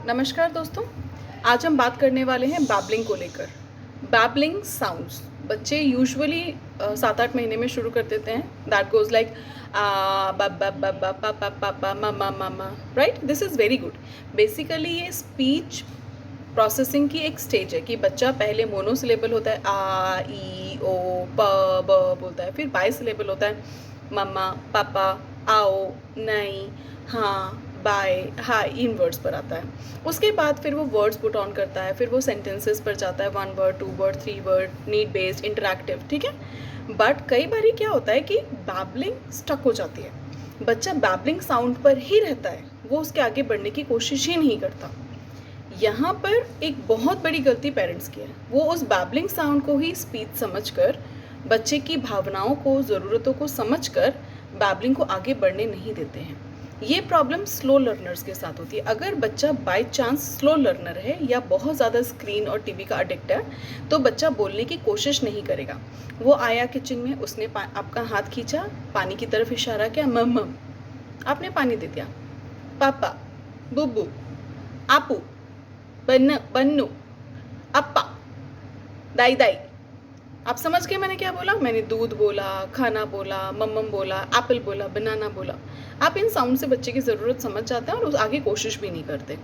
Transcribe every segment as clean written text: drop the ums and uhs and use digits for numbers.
नमस्कार दोस्तों। आज हम बात करने वाले हैं बैबलिंग को लेकर। बैबलिंग साउंड्स बच्चे यूजुअली 7-8 महीने में शुरू कर देते हैं। That goes like mama mama, right. This is very good. Basically ये स्पीच प्रोसेसिंग की एक स्टेज है कि बच्चा पहले मोनोसिलेबल होता है, आ ई ओ प ब बोलता है, फिर बाई सिलेबल होता है, मम्मा पापा आओ नहीं हाँ बाय हाय, इन वर्ड्स पर आता है। उसके बाद फिर वो वर्ड्स पुट ऑन करता है, फिर वो सेंटेंसेस पर जाता है, 1 word 2 word 3 word, need based interactive, ठीक है। बट कई बार क्या होता है कि बैबलिंग स्टक हो जाती है, बच्चा बैबलिंग साउंड पर ही रहता है, वो उसके आगे बढ़ने की कोशिश ही नहीं करता। यहाँ पर एक बहुत बड़ी गलती पेरेंट्स की है, वो उस बैबलिंग साउंड को ही स्पीच समझकर, बच्चे की भावनाओं को, ज़रूरतों को समझकर बैबलिंग को आगे बढ़ने नहीं देते हैं। ये प्रॉब्लम स्लो लर्नर्स के साथ होती है। अगर बच्चा बाय चांस स्लो लर्नर है या बहुत ज़्यादा स्क्रीन और टीवी का अडिक्ट है, तो बच्चा बोलने की कोशिश नहीं करेगा। वो आया किचन में, उसने आपका हाथ खींचा, पानी की तरफ इशारा किया, मम, आपने पानी दे दिया, पापा, बुब्बू, आपू, बन्नू, अप्पा, दाई दाई। आप समझ गए मैंने क्या बोला? मैंने दूध बोला, खाना बोला, मम्मम बोला, एप्पल बोला, बनाना बोला। आप इन साउंड से बच्चे की ज़रूरत समझ जाते हैं और आगे कोशिश भी नहीं करते।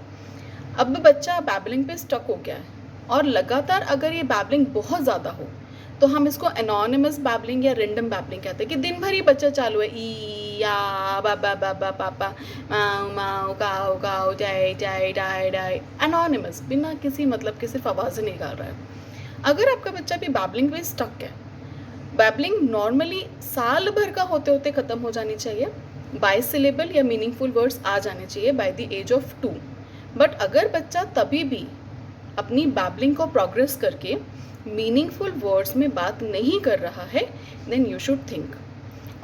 अब बच्चा बैबलिंग पे स्टक हो गया है और लगातार अगर ये बैबलिंग बहुत ज़्यादा हो तो हम इसको एनोनिमस बैबलिंग या रेंडम बैबलिंग कहते हैं कि दिन भर ही बच्चा चालू है, ई या बाबा बाबा पापा माऊ माऊ काऊ काऊ जाए जाए डाए डाए, एनोनिमस, बिना किसी मतलब के सिर्फ आवाज़ें निकाल रहा है। अगर आपका बच्चा भी बैबलिंग में स्टक है, बैबलिंग नॉर्मली साल भर का होते होते ख़त्म हो जानी चाहिए, बाई सिलेबल या मीनिंगफुल वर्ड्स आ जाने चाहिए by the age of 2। But अगर बच्चा तभी भी अपनी बैबलिंग को प्रोग्रेस करके मीनिंगफुल वर्ड्स में बात नहीं कर रहा है, देन यू शुड थिंक।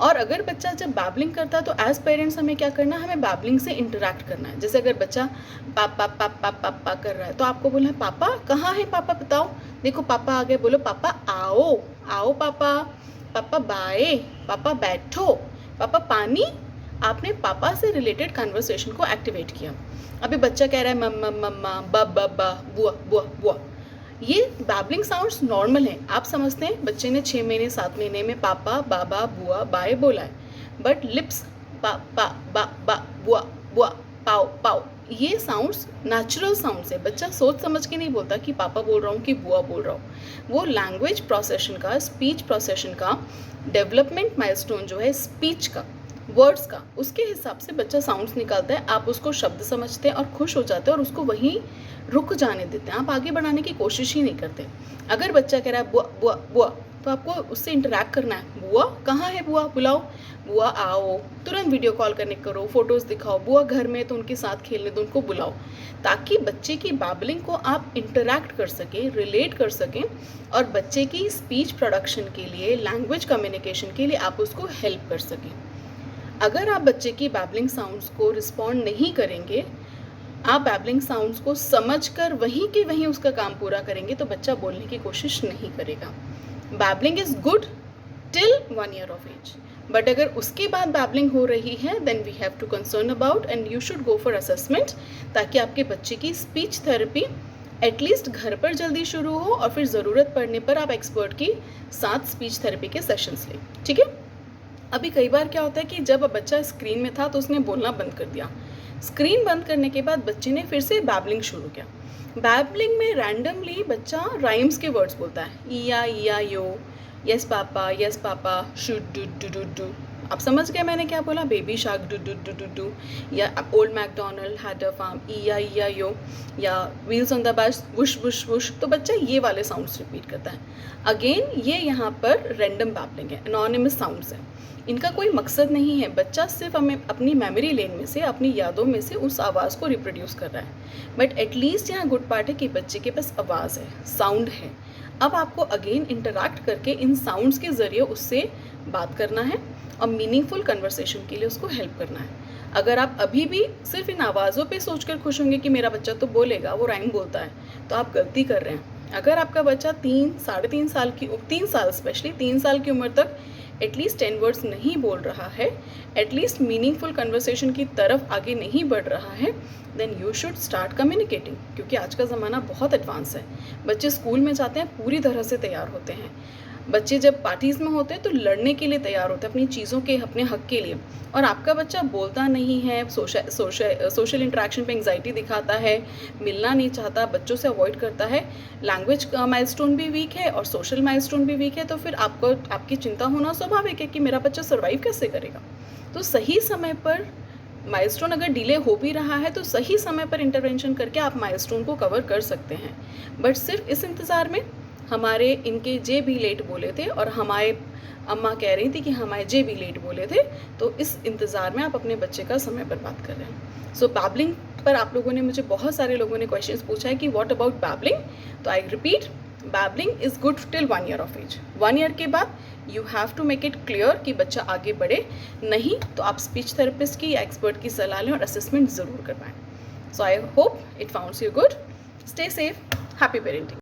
और अगर बच्चा जब बैबलिंग करता है तो एज पेरेंट्स हमें क्या करना है, हमें बैबलिंग से इंटरैक्ट करना है। जैसे अगर बच्चा पापा पापा पापा कर रहा है तो आपको बोलना है, पापा कहाँ है, पापा बताओ, देखो पापा आ गए, बोलो पापा आओ, आओ पापा, पापा बाय, पापा बैठो, पापा पानी। आपने पापा से रिलेटेड कन्वर्सेशन को एक्टिवेट किया। अभी बच्चा कह रहा है मम्मा मम्मा, बा बुआ बुआ बुआ। ये बैबलिंग साउंड्स नॉर्मल हैं, आप समझते हैं बच्चे ने 6 महीने 7 महीने में पापा बाबा बुआ बाय बोला है, बट लिप्स पा पा बा बुआ बुआ पाओ पाओ, ये साउंड्स नेचुरल साउंड्स है। बच्चा सोच समझ के नहीं बोलता कि पापा बोल रहा हूँ कि बुआ बोल रहा हूँ। वो लैंग्वेज प्रोसेशन का, स्पीच प्रोसेशन का डेवलपमेंट माइलस्टोन जो है स्पीच का, वर्ड्स का, उसके हिसाब से बच्चा साउंड्स निकालता है। आप उसको शब्द समझते हैं और खुश हो जाते हैं और उसको वहीं रुक जाने देते हैं, आप आगे बढ़ाने की कोशिश ही नहीं करते। अगर बच्चा कह रहा है बुआ बुआ बुआ, तो आपको उससे इंटरैक्ट करना है, बुआ कहाँ है, बुआ बुलाओ, बुआ आओ, तुरंत वीडियो कॉल कनेक्ट करो, फोटोज़ दिखाओ, बुआ घर में तो उनके साथ खेलने दो, उनको बुलाओ, ताकि बच्चे की बैबलिंग को आप इंटरैक्ट कर सकें, रिलेट कर सकें और बच्चे की स्पीच प्रोडक्शन के लिए, लैंग्वेज कम्युनिकेशन के लिए आप उसको हेल्प कर सकें। अगर आप बच्चे की बैबलिंग साउंड्स को रिस्पॉन्ड नहीं करेंगे, आप बैबलिंग साउंड्स को समझकर वहीं के वहीं उसका काम पूरा करेंगे, तो बच्चा बोलने की कोशिश नहीं करेगा। Babbling is good till 1 year of age, but अगर उसके बाद बैबलिंग हो रही है, then we have to concern about and you should go for assessment, ताकि आपके बच्चे की स्पीच थेरेपी एटलीस्ट घर पर जल्दी शुरू हो और फिर ज़रूरत पड़ने पर आप एक्सपर्ट के साथ स्पीच थेरेपी के सेशंस लें, ठीक है। अभी कई बार क्या होता है कि जब बच्चा स्क्रीन में था तो उसने बोलना बंद कर दिया, स्क्रीन बंद करने के बाद बच्चे ने फिर से बैबलिंग शुरू किया। बैबलिंग में रैंडमली बच्चा राइम्स के वर्ड्स बोलता है, इया यो, यस पापा, शुड डू डू। आप समझ गए मैंने क्या बोला, बेबी शार्क डू डू डू डू डू, या old McDonald had a farm, इया यो, या व्हील्स ऑन द बस वुश वुश वुश। तो बच्चा ये वाले साउंड्स रिपीट करता है। अगेन ये यहाँ पर रैंडम बैबलिंग है, एनोनिमस साउंड्स हैं, इनका कोई मकसद नहीं है, बच्चा सिर्फ हमें अपनी मेमोरी लेन में से, अपनी यादों में से उस आवाज़ को रिप्रोड्यूस कर रहा है। बट एटलीस्ट यहाँ गुड पार्ट है कि बच्चे के पास आवाज़ है, साउंड है। अब आपको अगेन इंटरैक्ट करके इन साउंड्स के ज़रिए उससे बात करना है और मीनिंगफुल कन्वर्सेशन के लिए उसको हेल्प करना है। अगर आप अभी भी सिर्फ इन आवाज़ों पे सोचकर खुश होंगे कि मेरा बच्चा तो बोलेगा, वो राइम बोलता है, तो आप गलती कर रहे हैं। अगर आपका बच्चा 3 साढ़े 3 साल की 3 साल स्पेशली 3 साल की उम्र तक एटलीस्ट 10 वर्ड्स नहीं बोल रहा है, एटलीस्ट मीनिंगफुल कन्वर्सेशन की तरफ आगे नहीं बढ़ रहा है, then you should start communicating. क्योंकि आज का ज़माना बहुत एडवांस है। बच्चे स्कूल में जाते हैं, पूरी तरह से तैयार होते हैं। बच्चे जब पार्टीज़ में होते हैं तो लड़ने के लिए तैयार होते हैं, अपनी चीज़ों के, अपने हक के लिए। और आपका बच्चा बोलता नहीं है, सोशल इंटरेक्शन पे एंग्जाइटी दिखाता है, मिलना नहीं चाहता, बच्चों से अवॉइड करता है, लैंग्वेज का माइलस्टोन भी वीक है और सोशल माइलस्टोन भी वीक है, तो फिर आपकी चिंता होना स्वाभाविक है कि मेरा बच्चा सर्वाइव कैसे करेगा। तो सही समय पर माइलस्टोन अगर डिले हो भी रहा है तो सही समय पर इंटरवेंशन करके आप माइलस्टोन को कवर कर सकते हैं। बट सिर्फ इस इंतज़ार में हमारे इनके जे भी लेट बोले थे और हमारे अम्मा कह रही थी कि हमारे जे भी लेट बोले थे, तो इस इंतज़ार में आप अपने बच्चे का समय बर्बाद कर रहे हैं। सो बैबलिंग पर आप लोगों ने, मुझे बहुत सारे लोगों ने क्वेश्चंस पूछा है कि व्हाट अबाउट बैबलिंग। तो I repeat, babbling is good till 1 year of age. 1 year के बाद you have to make it clear कि बच्चा आगे बढ़े, नहीं तो आप स्पीच थेरेपिस्ट की या एक्सपर्ट की सलाह लें और असेसमेंट ज़रूर करवाएं। So I hope it founds you good. Stay safe, happy parenting.